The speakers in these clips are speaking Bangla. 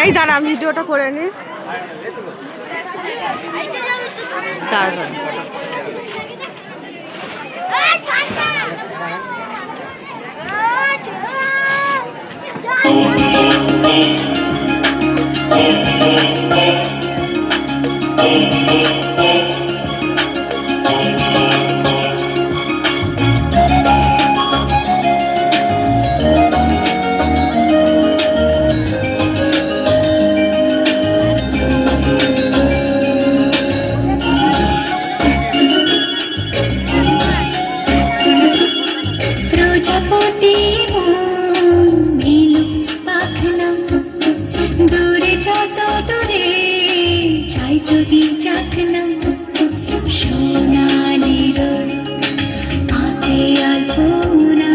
এই দাঁড়া ভিডিওটা করে নি তারপর যদি চাকনা সোনালির আঁকে আলপনা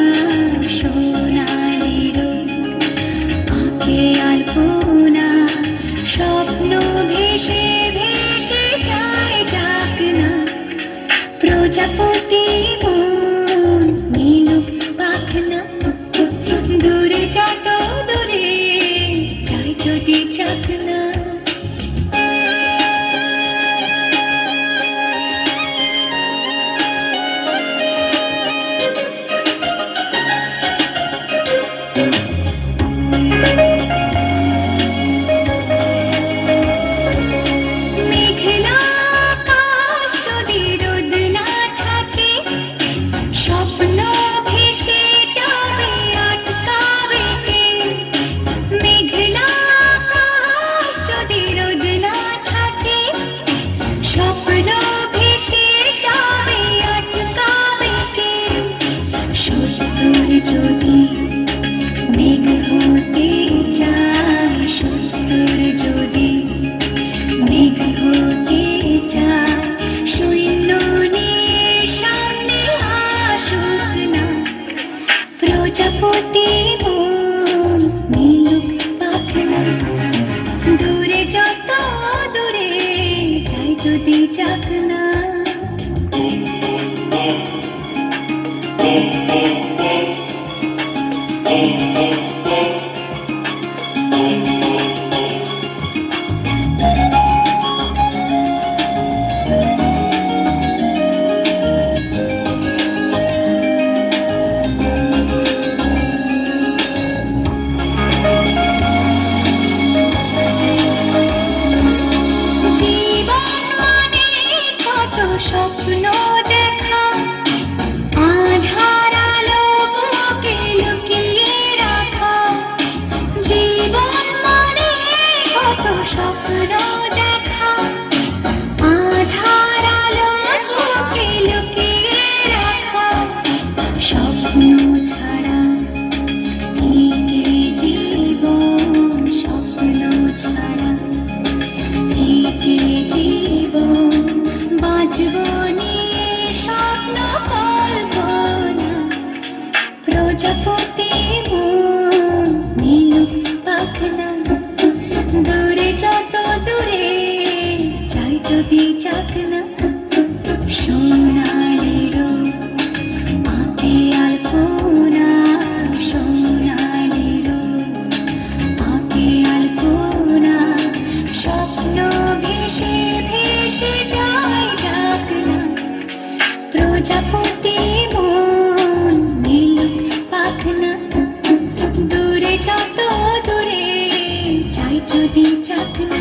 সোনালির আঁকে আলপনা স্বপ্ন ভেসে ভেসে যায় চাকনা প্রজাপতি মন মিলুক পাখনা দূরে যত দূরে যায় যদি চাকনা যদি মেঘ হতে চায় সত্তর যদি মেঘ হতে চায় সৈন্য নিয়ে সামনে আসুক না প্রজাপতি মন মিলুক পাখনা দূরে যত দূরে যায় যদি চাকনা স্বপ্ন দেখা আধার আলো বুকে লুকিয়ে রাখা জীবন মানে কত স্বপ্ন দেখা আধার আলো বুকে লুকিয়ে রাখা স্বপ্ন ছাড়া কি জীবন স্বপ্ন ছাড়া কি জীবন বাঁচবনি স্বপ্ন কল্পনা প্রজাপতি মন মিলুক পাখনা দূরে যত দূরে যাই যদি চাকনা সোনালির আঁকে আলপনা সোনালির আঁকে আলপনা স্বপ্ন ভেসে ভেসে যায় চাকনা প্রজাপতি মন মিলুক পাখনা দূরে যত দূরে যাই যদি চাকনা